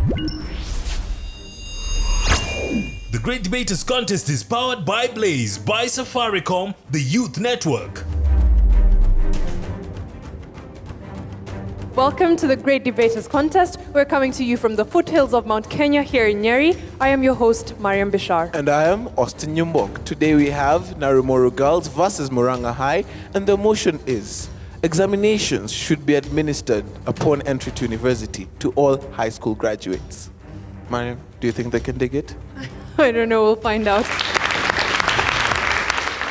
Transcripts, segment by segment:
The Great Debaters Contest is powered by Blaze, by Safaricom, the Youth Network. Welcome to the Great Debaters Contest. We're coming to you from the foothills of Mount Kenya here in Nyeri. I am your host, Mariam Bishar. And I am Austin Nyumbok. Today we have Naromoru Girls versus Murang'a High, and the motion is examinations should be administered upon entry to university to all high school graduates. Mariam, do you think they can dig it? I don't know, we'll find out.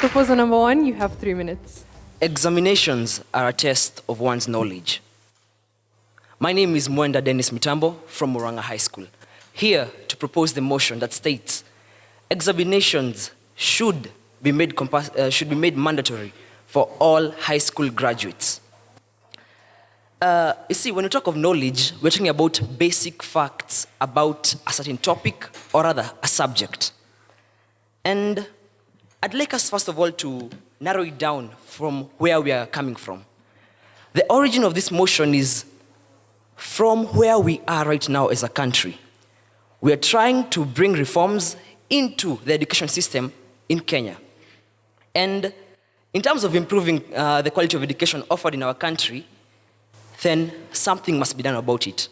Proposal number 1, you have 3 minutes. Examinations are a test of one's knowledge. My name is Mwenda Dennis Mitambo from Murang'a High School, here to propose the motion that states examinations should be made mandatory for all high school graduates. You see, when we talk of knowledge, we're talking about basic facts about a certain topic or rather a subject. And I'd like us first of all to narrow it down from where we are coming from. The origin of this motion is from where we are right now as a country. We are trying to bring reforms into the education system in Kenya. And in terms of improving the quality of education offered in our country, then something must be done about it.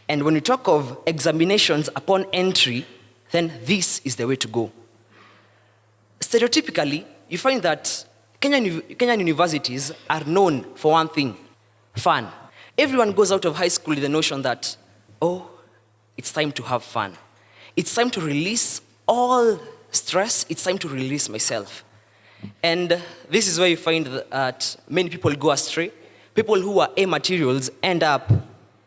And when we talk of examinations upon entry, then this is the way to go. Stereotypically, you find that Kenyan universities are known for one thing: fun. Everyone goes out of high school with the notion that, oh, it's time to have fun. It's time to release all stress. It's time to release myself. And this is where you find that many people go astray. People who are A materials end up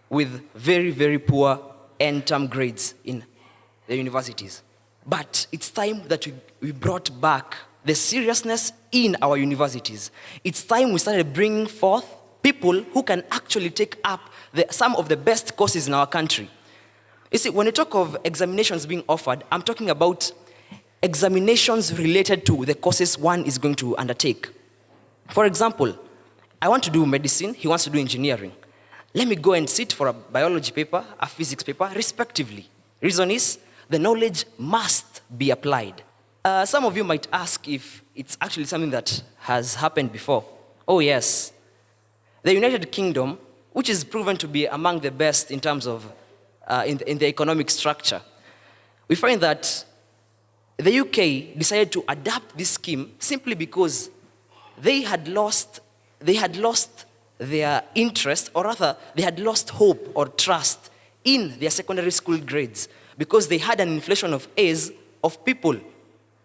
with very, very poor end-term grades in the universities. But it's time that we brought back the seriousness in our universities. It's time we started bringing forth people who can actually take up some of the best courses in our country. You see, when you talk of examinations being offered, I'm talking about examinations related to the courses one is going to undertake. For example, I want to do medicine, he wants to do engineering. Let me go and sit for a biology paper, a physics paper, respectively. Reason is, the knowledge must be applied. Some of you might ask if it's actually something that has happened before. Oh yes. The United Kingdom, which is proven to be among the best in terms of in the economic structure, we find that the UK decided to adapt this scheme simply because they had lost their interest, or rather, they had lost hope or trust in their secondary school grades because they had an inflation of A's of people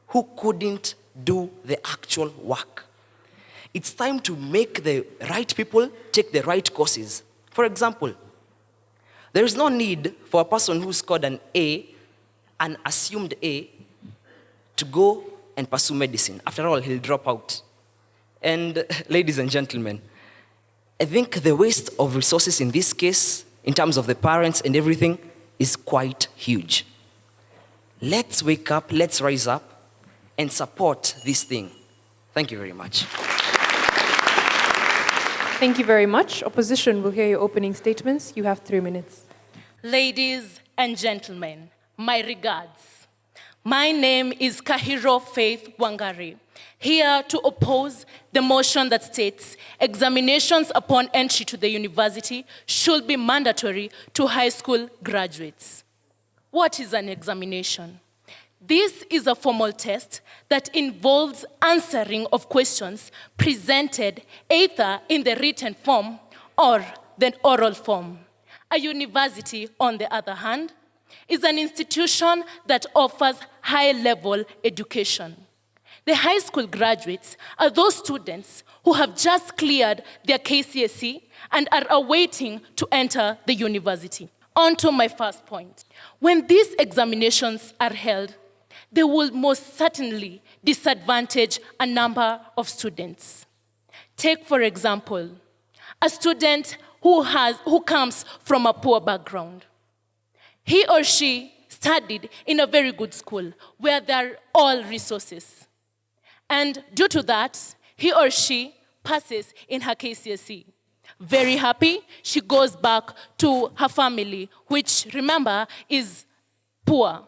who couldn't do the actual work. It's time to make the right people take the right courses. For example, there is no need for a person who scored an A, an assumed A, to go and pursue medicine. After all, he'll drop out. And ladies and gentlemen, I think the waste of resources in this case, in terms of the parents and everything, is quite huge. Let's wake up, let's rise up, and support this thing. Thank you very much. Thank you very much. Opposition will hear your opening statements. You have 3 minutes. Ladies and gentlemen, my regards. My name is Kahiro Faith Wangari, here to oppose the motion that states examinations upon entry to the university should be mandatory to high school graduates. What is an examination? This is a formal test that involves answering of questions presented either in the written form or the oral form. A university, on the other hand, is an institution that offers high-level education. The high school graduates are those students who have just cleared their KCSE and are awaiting to enter the university. On to my first point. When these examinations are held, they will most certainly disadvantage a number of students. Take, for example, a student who comes from a poor background. He or she studied in a very good school where there are all resources. And due to that, he or she passes in her KCSE. Very happy, she goes back to her family, which, remember, is poor.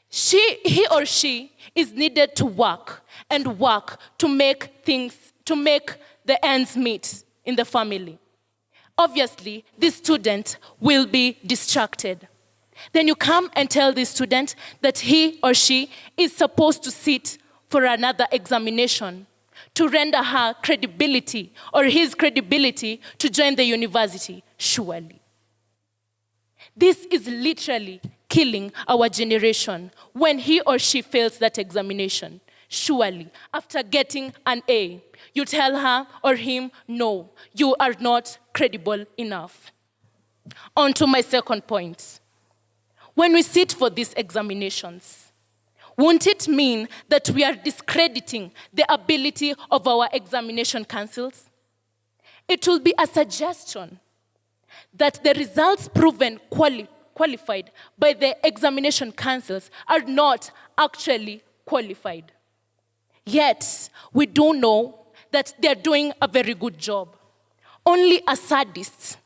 He or she is needed to work to make the ends meet in the family. Obviously, this student will be distracted. Then you come and tell this student that he or she is supposed to sit for another examination to render her credibility or his credibility to join the university. Surely. This is literally killing our generation when he or she fails that examination. Surely, after getting an A, you tell her or him, no, you are not credible enough. On to my second point. When we sit for these examinations, won't it mean that we are discrediting the ability of our examination councils? It will be a suggestion that the results proven qualified by the examination councils are not actually qualified. Yet, we do know that they're doing a very good job. Only a sadist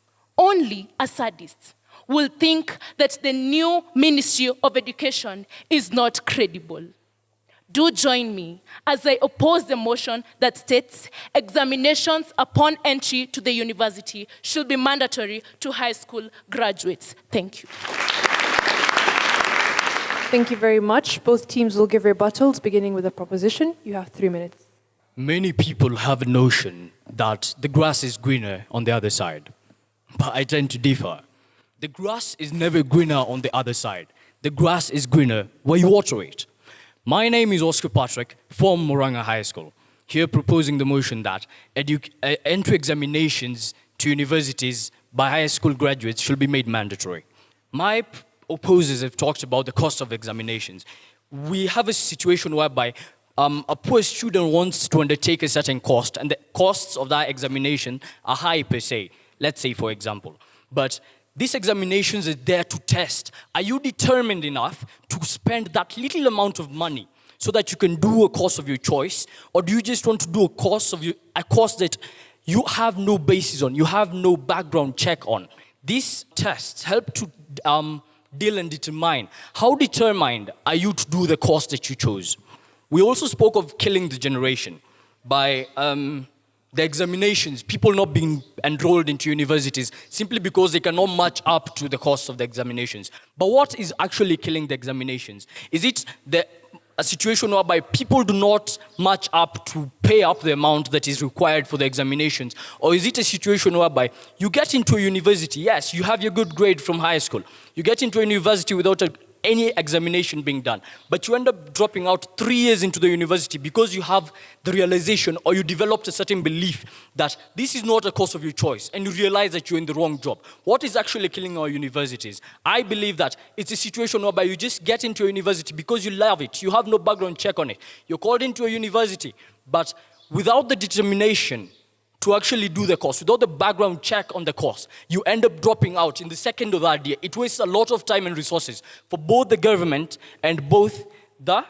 will think that the new Ministry of Education is not credible. Do join me as I oppose the motion that states examinations upon entry to the university should be mandatory to high school graduates. Thank you. Thank you very much. Both teams will give rebuttals, beginning with the proposition. You have 3 minutes. Many people have a notion that the grass is greener on the other side, but I tend to differ. The grass is never greener on the other side. The grass is greener where you water it. My name is Oscar Patrick from Murang'a High School, here proposing the motion that entry examinations to universities by high school graduates should be made mandatory. My opposers have talked about the cost of examinations. We have a situation whereby a poor student wants to undertake a certain cost, and the costs of that examination are high per se, let's say, for example. But these examinations are there to test. Are you determined enough to spend that little amount of money so that you can do a course of your choice? Or do you just want to do a course that you have no basis on, you have no background check on? These tests help to deal and determine how determined are you to do the course that you chose. We also spoke of killing the generation by the examinations, people not being enrolled into universities simply because they cannot match up to the cost of the examinations. But what is actually killing the examinations? Is it a situation whereby people do not match up to pay up the amount that is required for the examinations? Or is it a situation whereby you get into a university, yes, you have your good grade from high school, you get into a university without any examination being done, but you end up dropping out 3 years into the university because you have the realization or you developed a certain belief that this is not a course of your choice and you realize that you're in the wrong job. What is actually killing our universities? I believe that it's a situation whereby you just get into a university because you love it. You have no background check on it. You're called into a university, but without the determination to actually do the course, without the background check on the course, you end up dropping out in the second or third year. It wastes a lot of time and resources for both the government and both the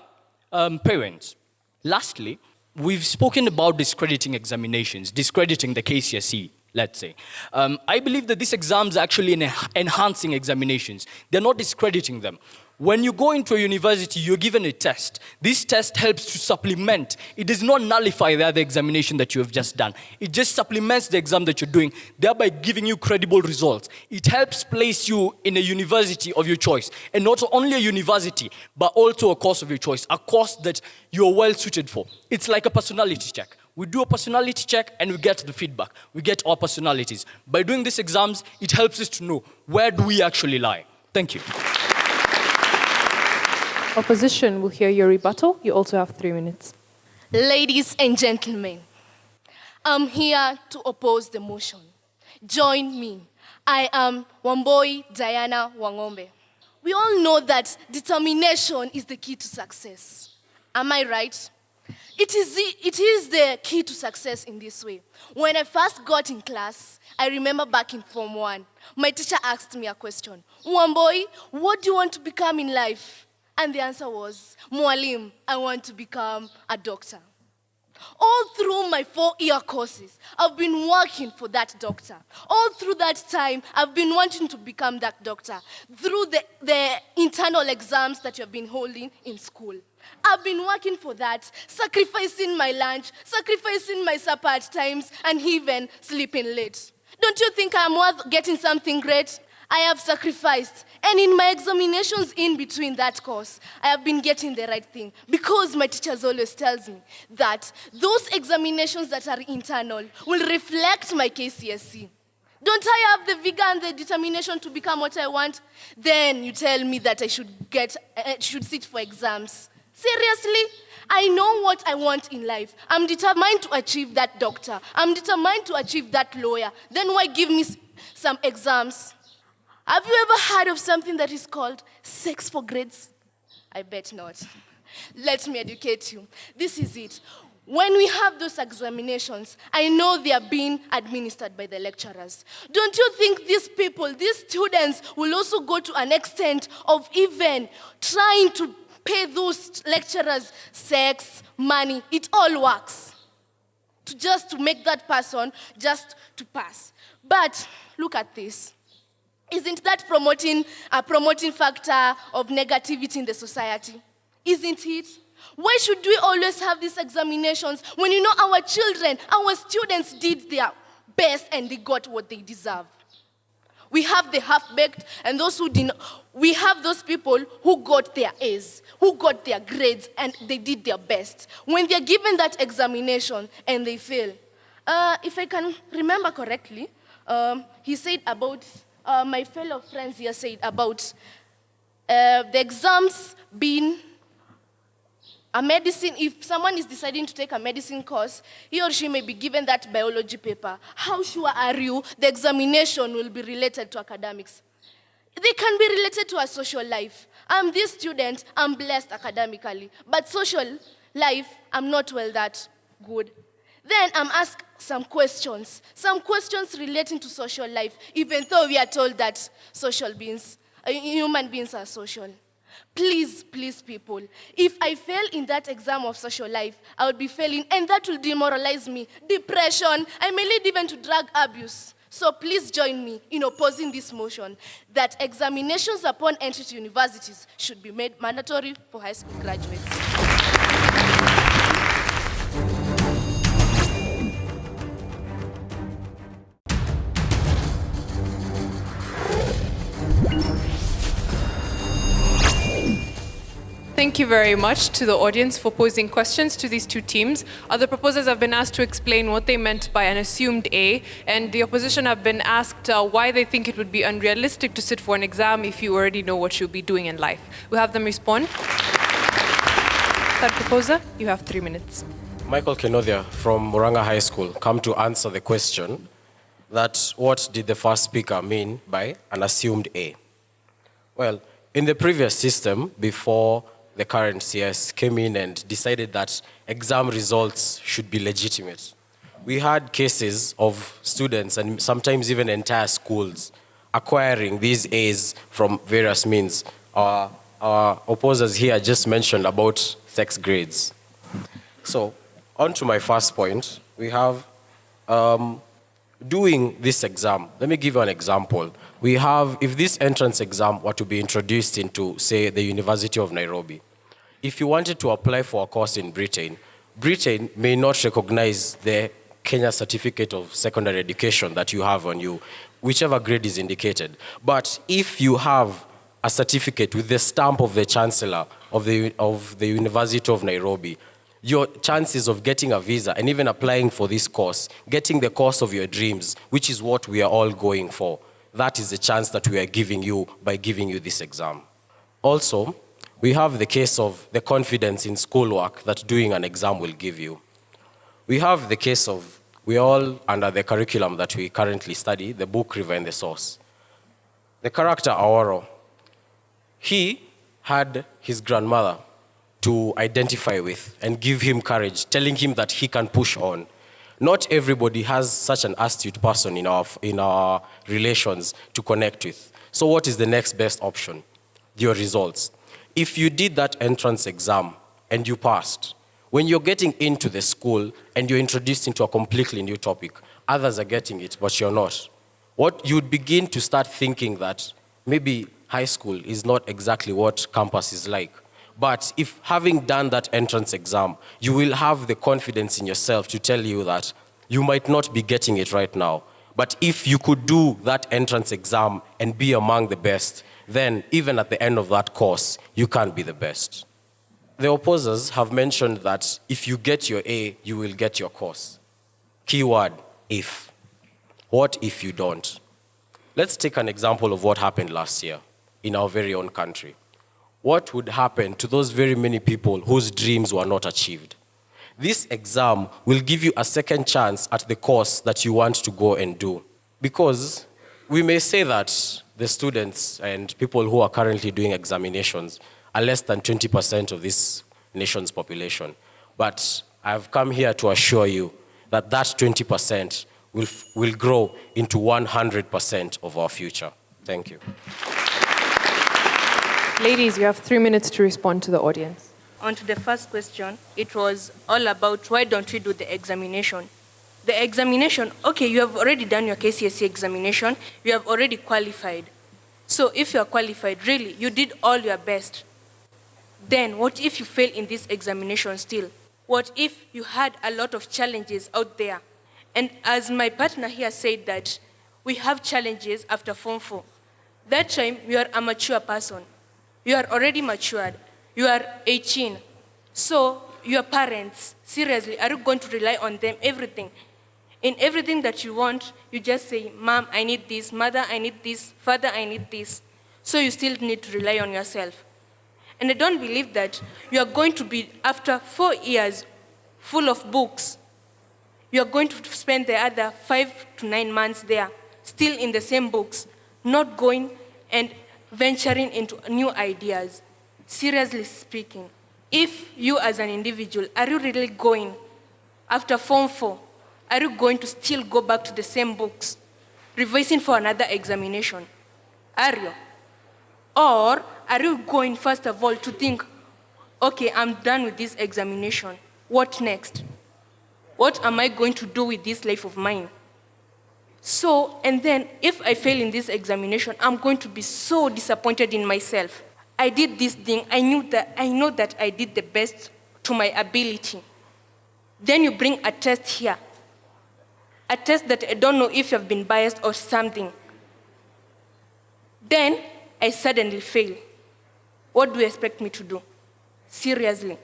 parents. Lastly, we've spoken about discrediting examinations, discrediting the KCSE, let's say. I believe that these exams are actually enhancing examinations. They're not discrediting them. When you go into a university, you're given a test. This test helps to supplement. It does not nullify the other examination that you have just done. It just supplements the exam that you're doing, thereby giving you credible results. It helps place you in a university of your choice. And not only a university, but also a course of your choice, a course that you're well suited for. It's like a personality check. We do a personality check and we get the feedback. We get our personalities. By doing these exams, it helps us to know where do we actually lie. Thank you. Opposition will hear your rebuttal. You also have 3 minutes. Ladies and gentlemen, I'm here to oppose the motion. Join me. I am Wamboi Diana Wangombe. We all know that determination is the key to success. Am I right? It is the key to success in this way. When I first got in class, I remember back in Form 1, my teacher asked me a question. Wamboi, what do you want to become in life? And the answer was, Mwalim, I want to become a doctor. All through my 4-year courses, I've been working for that doctor. All through that time, I've been wanting to become that doctor. Through the internal exams that you've been holding in school. I've been working for that, sacrificing my lunch, sacrificing my supper at times, and even sleeping late. Don't you think I'm worth getting something great? I have sacrificed. And in my examinations in between that course, I have been getting the right thing. Because my teachers always tells me that those examinations that are internal will reflect my KCSE. Don't I have the vigor and the determination to become what I want? Then you tell me that I should sit for exams. Seriously? I know what I want in life. I'm determined to achieve that doctor. I'm determined to achieve that lawyer. Then why give me some exams? Have you ever heard of something that is called sex for grades? I bet not. Let me educate you. This is it. When we have those examinations, I know they are being administered by the lecturers. Don't you think these people, these students, will also go to an extent of even trying to pay those lecturers sex, money? It all works. To make that person just to pass. But look at this. Isn't that promoting a promoting factor of negativity in the society? Isn't it? Why should we always have these examinations when you know our children, our students did their best and they got what they deserve? We have the half-baked and those who did not. We have those people who got their A's, who got their grades and they did their best. When they're given that examination and they fail, if I can remember correctly, he said about my fellow friends here said about the exams being a medicine. If someone is deciding to take a medicine course, he or she may be given that biology paper. How sure are you the examination will be related to academics? They can be related to a social life. I'm this student, I'm blessed academically, but social life, I'm not well that good. Then I'm asked some questions relating to social life, even though we are told that human beings are social. Please, people, if I fail in that exam of social life, I would be failing, and that will demoralize me. Depression, I may lead even to drug abuse. So please join me in opposing this motion that examinations upon entry to universities should be made mandatory for high school graduates. Thank you very much to the audience for posing questions to these two teams. Other proposers have been asked to explain what they meant by an assumed A, and the opposition have been asked why they think it would be unrealistic to sit for an exam if you already know what you'll be doing in life. We'll have them respond. Third proposer, you have 3 minutes. Michael Kenodia from Murang'a High School come to answer the question that what did the first speaker mean by an assumed A? Well, in the previous system, before the current CS came in and decided that exam results should be legitimate, we had cases of students and sometimes even entire schools acquiring these A's from various means. Our opposers here just mentioned about sex grades. So, on to my first point, we have doing this exam. Let me give you an example. We have, if this entrance exam were to be introduced into, say, the University of Nairobi, if you wanted to apply for a course in Britain, Britain may not recognize the Kenya Certificate of Secondary Education that you have on you, whichever grade is indicated. But if you have a certificate with the stamp of the Chancellor of the University of Nairobi, your chances of getting a visa and even applying for this course, getting the course of your dreams, which is what we are all going for, that is the chance that we are giving you by giving you this exam. Also, we have the case of the confidence in schoolwork that doing an exam will give you. We have the case of, we all under the curriculum that we currently study, the book River and the Source. The character Aoro, he had his grandmother to identify with and give him courage, telling him that he can push on. Not everybody has such an astute person in our relations to connect with. So what is the next best option? Your results. If you did that entrance exam and you passed, when you're getting into the school and you're introduced into a completely new topic, others are getting it, but you're not. What you'd begin to start thinking that maybe high school is not exactly what campus is like. But if having done that entrance exam, you will have the confidence in yourself to tell you that you might not be getting it right now. But if you could do that entrance exam and be among the best, then even at the end of that course, you can be the best. The opposers have mentioned that if you get your A, you will get your course. Keyword, if. What if you don't? Let's take an example of what happened last year in our very own country. What would happen to those very many people whose dreams were not achieved? This exam will give you a second chance at the course that you want to go and do. Because we may say that the students and people who are currently doing examinations are less than 20% of this nation's population. But I've come here to assure you that that 20% will grow into 100% of our future. Thank you. Ladies, you have 3 minutes to respond to the audience. On to the first question, it was all about why don't we do the examination? The examination, okay, you have already done your KCSE examination, you have already qualified. So if you are qualified, really, you did all your best. Then what if you fail in this examination still? What if you had a lot of challenges out there? And as my partner here said that we have challenges after Form 4. That time, you are a mature person. You are already matured. You are 18. So your parents, seriously, are you going to rely on them, everything? In everything that you want, you just say, Mom, I need this. Mother, I need this. Father, I need this. So you still need to rely on yourself. And I don't believe that you are going to be, after 4 years, full of books, you are going to spend the other 5 to 9 months there, still in the same books, not going and venturing into new ideas. Seriously speaking, if you as an individual, are you really going, after Form 4, are you going to still go back to the same books, revising for another examination? Are you? Or are you going, first of all, to think, okay, I'm done with this examination. What next? What am I going to do with this life of mine? So, and then if I fail in this examination, I'm going to be so disappointed in myself. I did this thing. I know that I did the best to my ability. Then you bring a test here. A test that I don't know if you've been biased or something. Then I suddenly fail. What do you expect me to do? Seriously.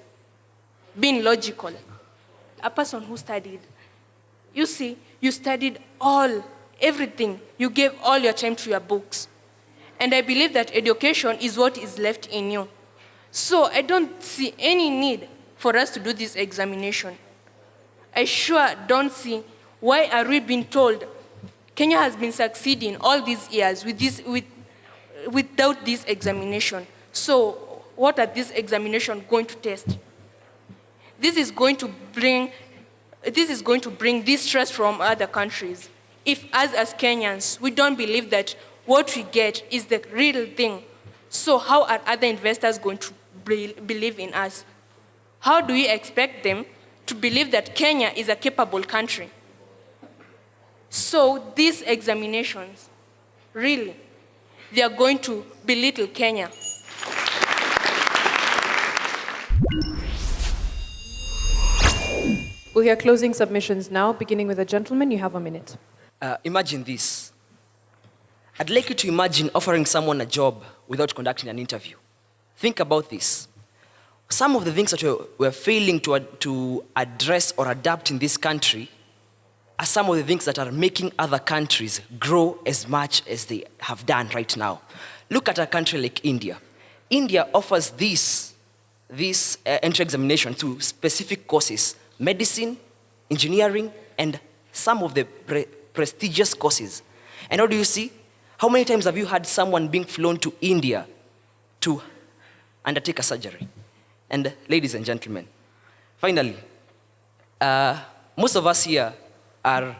Being logical. A person who studied. You see, you studied everything. You gave all your time to your books. And I believe that education is what is left in you. So I don't see any need for us to do this examination. I sure don't see why are we being told Kenya has been succeeding all these years without this examination. So what are these examinations going to test? This is going to bring distress from other countries. If us as Kenyans, we don't believe that what we get is the real thing, so how are other investors going to believe in us? How do we expect them to believe that Kenya is a capable country? So these examinations, really, they are going to belittle Kenya. We'll hear closing submissions now, beginning with the gentleman. You have a minute. Imagine this. I'd like you to imagine offering someone a job without conducting an interview. Think about this. Some of the things that we're failing to address or adapt in this country are some of the things that are making other countries grow as much as they have done right now. Look at a country like India. India offers this entry examination to specific courses, medicine, engineering, and some of the prestigious courses. And how do you see? How many times have you had someone being flown to India to undertake a surgery? And ladies and gentlemen, finally, most of us here are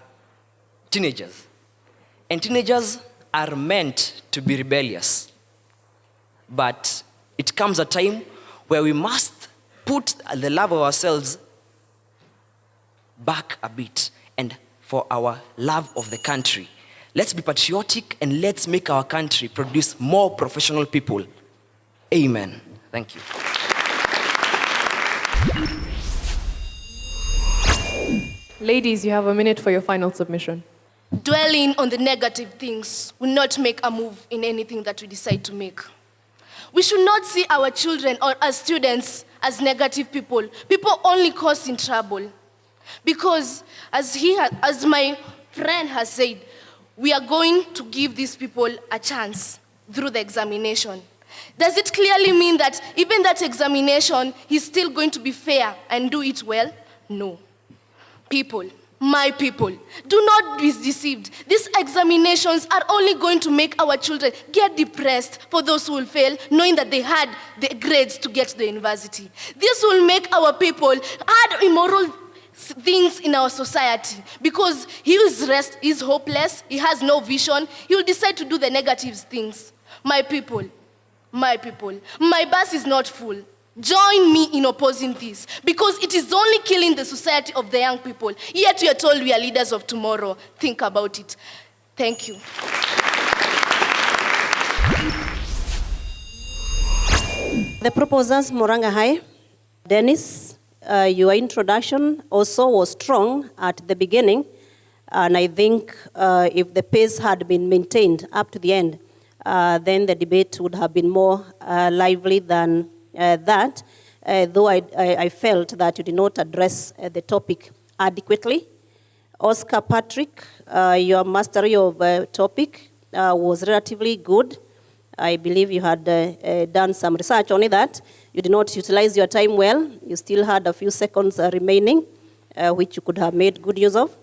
teenagers. And teenagers are meant to be rebellious. But it comes a time where we must put the love of ourselves back a bit and for our love of the country. Let's be patriotic and let's make our country produce more professional people. Amen. Thank you. Ladies, you have a minute for your final submission. Dwelling on the negative things will not make a move in anything that we decide to make. We should not see our children or as students as negative people. People only causing trouble. Because as my friend has said, we are going to give these people a chance through the examination. Does it clearly mean that even that examination is still going to be fair and do it well? No. People, my people, do not be deceived. These examinations are only going to make our children get depressed for those who will fail, knowing that they had the grades to get to the university. This will make our people add immoral things in our society because he is hopeless, he has no vision, he will decide to do the negative things. My people, my bus is not full. Join me in opposing this because it is only killing the society of the young people. Yet we are told we are leaders of tomorrow. Think about it. Thank you. The proposers, Murang'a High, Dennis, your introduction also was strong at the beginning, and I think if the pace had been maintained up to the end, then the debate would have been more lively than that, though I felt that you did not address the topic adequately. Oscar Patrick, your mastery of topic was relatively good. I believe you had done some research on that. You did not utilize your time well. You still had a few seconds remaining, which you could have made good use of.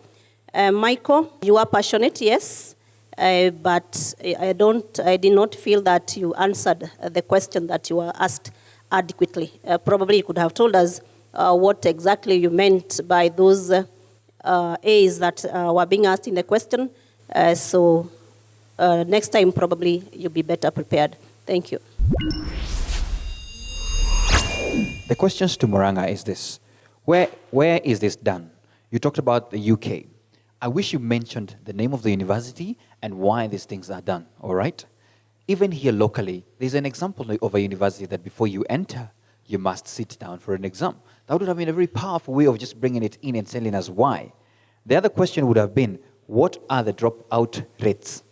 Michael, you are passionate, yes, but I did not feel that you answered the question that you were asked adequately. Probably you could have told us what exactly you meant by those A's that were being asked in the question. So next time probably you'll be better prepared. Thank you. The questions to Murang'a is this. Where is this done? You talked about the UK. I wish you mentioned the name of the university and why these things are done, all right? Even here locally, there's an example of a university that before you enter, you must sit down for an exam. That would have been a very powerful way of just bringing it in and telling us why. The other question would have been, what are the dropout rates?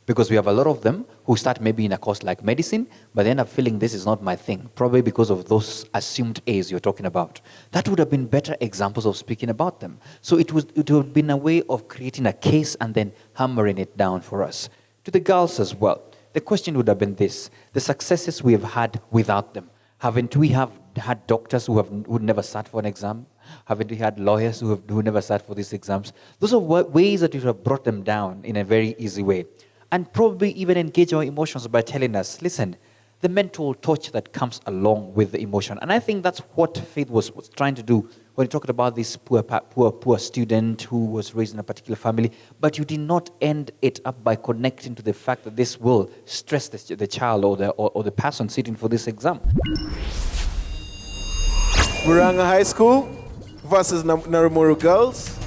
Because we have a lot of them who start maybe in a course like medicine, but they end up feeling this is not my thing, probably because of those assumed A's you're talking about. That would have been better examples of speaking about them. So it would have been a way of creating a case and then hammering it down for us. To the girls as well, the question would have been this: the successes we have had without them. Haven't we had doctors who never sat for an exam? Haven't we had lawyers who never sat for these exams? Those are ways that you have brought them down in a very easy way. And probably even engage our emotions by telling us, listen, the mental torture that comes along with the emotion. And I think that's what Faith was trying to do when you talked about this poor student who was raised in a particular family. But you did not end it up by connecting to the fact that this will stress the child or the person sitting for this exam. Murang'a High School versus Naromoru Girls.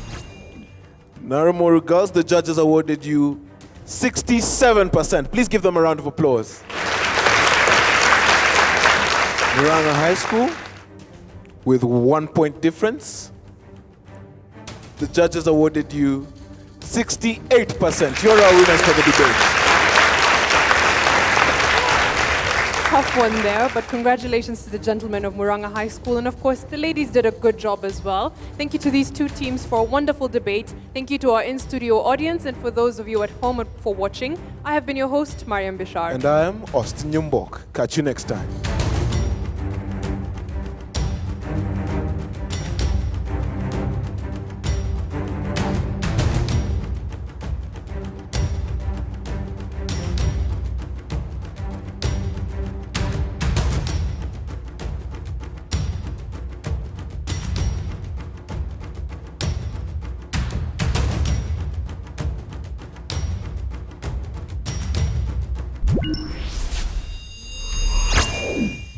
Naromoru Girls, the judges awarded you 67%. Please give them a round of applause. Murang'a High School, with 1 point difference, the judges awarded you 68%. You're our winners for the debate. Tough one there, but congratulations to the gentlemen of Murang'a High School. And of course, the ladies did a good job as well. Thank you to these two teams for a wonderful debate. Thank you to our in-studio audience and for those of you at home for watching. I have been your host, Mariam Bishar. And I am Austin Nyumbok. Catch you next time.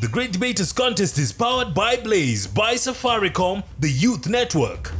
The Great Debaters Contest is powered by Blaze, by Safaricom, the Youth Network.